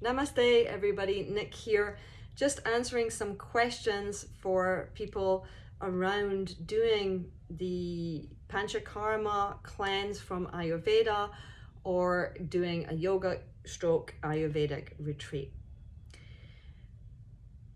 Namaste, everybody. Nick here, just answering some questions for people around doing the Panchakarma cleanse from Ayurveda or doing a yoga stroke Ayurvedic retreat.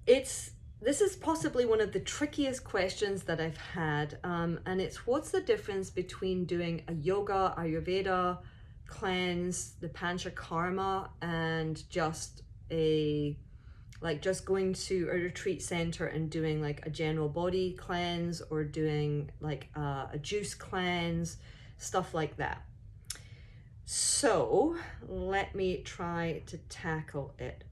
This is possibly one of the trickiest questions that I've had, and it's what's the difference between doing a yoga Ayurveda cleanse, the Panchakarma, and just going to a retreat center and doing like a general body cleanse or doing like a juice cleanse, stuff like that. So let me try to tackle it.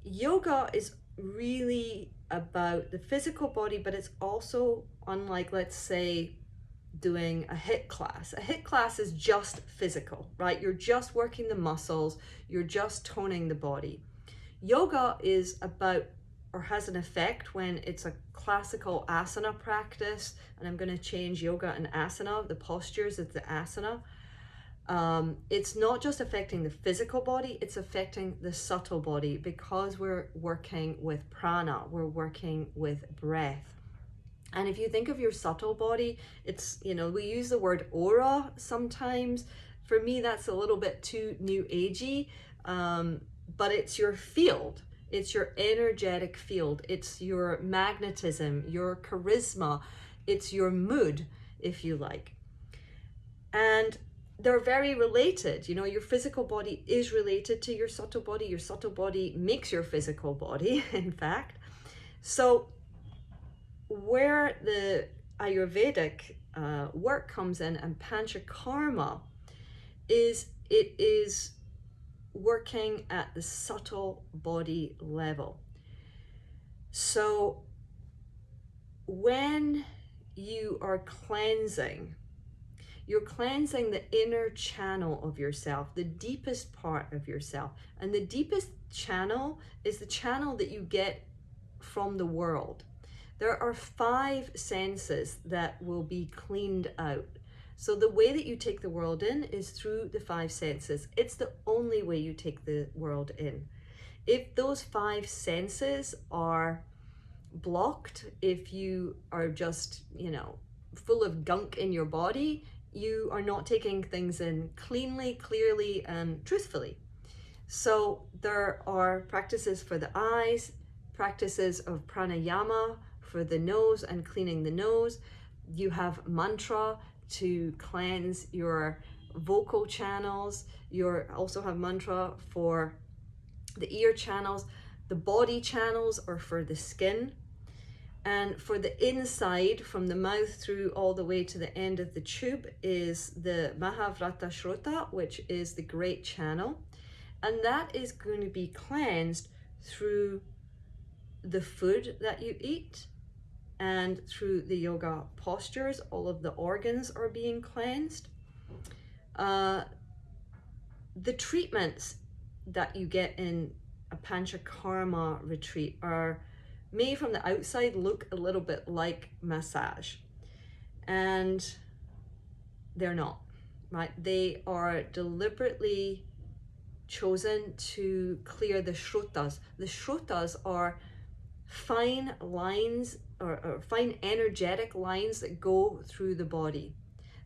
Yoga is really about the physical body, but it's also, unlike, let's say, doing a HIIT class. A HIIT class is just physical, right? You're just working the muscles, you're just toning the body. Yoga is about, or has an effect when it's a classical asana practice, and I'm going to change yoga and asana, the postures of the asana. It's not just affecting the physical body, it's affecting the subtle body because we're working with prana, we're working with breath. And if you think of your subtle body, it's, we use the word aura sometimes. For me, that's a little bit too new agey, but it's your field. It's your energetic field. It's your magnetism, your charisma. It's your mood, if you like. And they're very related. Your physical body is related to your subtle body. Your subtle body makes your physical body, in fact. So where the Ayurvedic work comes in and Panchakarma is, it is working at the subtle body level. So when you are cleansing, you're cleansing the inner channel of yourself, the deepest part of yourself. And the deepest channel is the channel that you get from the world. There are 5 senses that will be cleaned out. So the way that you take the world in is through the 5 senses. It's the only way you take the world in. If those 5 senses are blocked, if you are just, full of gunk in your body, you are not taking things in cleanly, clearly, and truthfully. So there are practices for the eyes, practices of pranayama for the nose and cleaning the nose. You have mantra to cleanse your vocal channels. You also have mantra for the ear channels. The body channels are for the skin. And for the inside, from the mouth through all the way to the end of the tube, is the Mahavrata Shrota, which is the great channel. And that is going to be cleansed through the food that you eat and through the yoga postures. All of the organs are being cleansed. The treatments that you get in a Panchakarma retreat may from the outside look a little bit like massage, and they're not, right? They are deliberately chosen to clear the shrutas. The shrutas are fine lines or fine energetic lines that go through the body.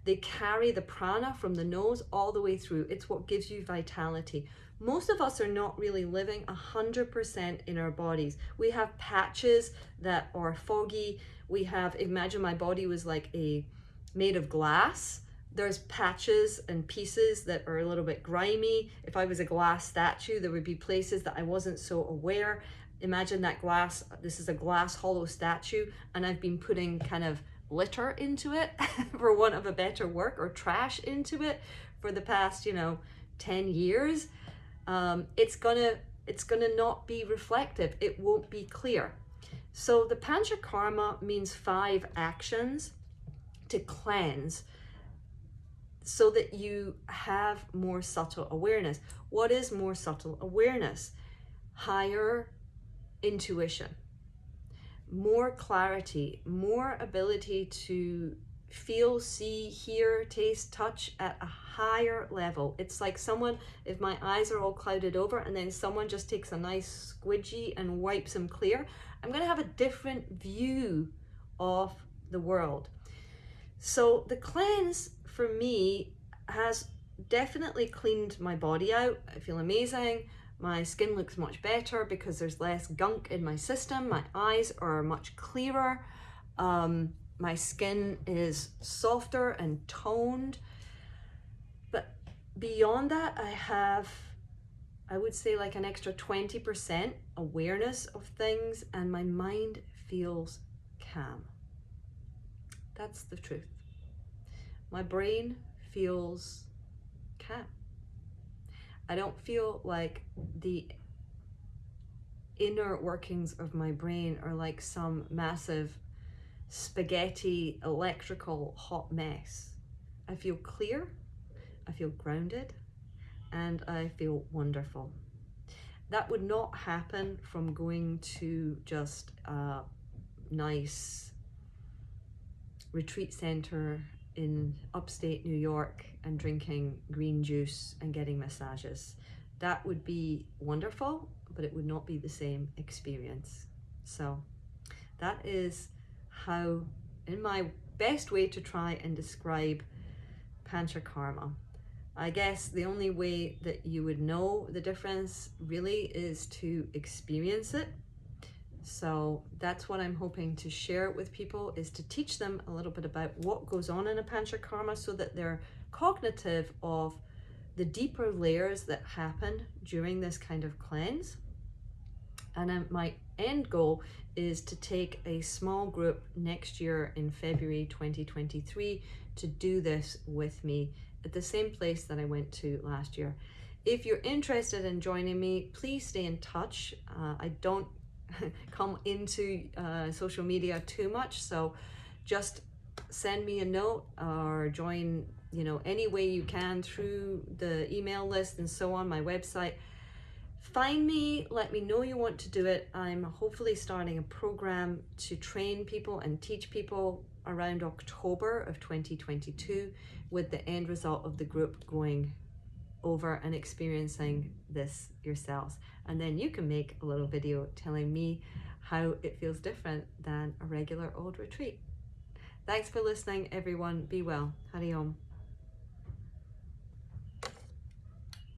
They carry the prana from the nose all the way through. It's what gives you vitality. Most of us are not really living 100% in our bodies. We have patches that are foggy. Imagine my body was like made of glass. There's patches and pieces that are a little bit grimy. If I was a glass statue, there would be places that I wasn't so aware. Imagine that glass, this is a glass hollow statue, and I've been putting kind of litter into it, for want of a better word, or trash into it for the past, 10 years. It's gonna not be reflective. It won't be clear. So the Panchakarma means 5 actions to cleanse so that you have more subtle awareness. What is more subtle awareness? Higher intuition, more clarity, more ability to feel, see, hear, taste, touch at a higher level. It's like someone, if my eyes are all clouded over and then someone just takes a nice squidgy and wipes them clear, I'm going to have a different view of the world. So the cleanse for me has definitely cleaned my body out. I feel amazing. My skin looks much better because there's less gunk in my system. My eyes are much clearer. My skin is softer and toned. But beyond that, I have, I would say, like an extra 20% awareness of things, and my mind feels calm. That's the truth. My brain feels calm. I don't feel like the inner workings of my brain are like some massive spaghetti electrical hot mess. I feel clear, I feel grounded, and I feel wonderful. That would not happen from going to just a nice retreat center in upstate New York and drinking green juice and getting massages. That would be wonderful, but it would not be the same experience. So that is how, in my best way to try and describe Panchakarma. I guess the only way that you would know the difference really is to experience it. So that's what I'm hoping to share with people, is to teach them a little bit about what goes on in a Panchakarma so that they're cognitive of the deeper layers that happen during this kind of cleanse. And my end goal is to take a small group next year in February 2023 to do this with me at the same place that I went to last year. If you're interested in joining me, please stay in touch. I don't come into social media too much, so just send me a note or join, any way you can through the email list and so on, my website. Find me, let me know you want to do it. I'm hopefully starting a program to train people and teach people around October of 2022, with the end result of the group going over and experiencing this yourselves. And then you can make a little video telling me how it feels different than a regular old retreat. Thanks for listening, everyone. Be well. Hari Om.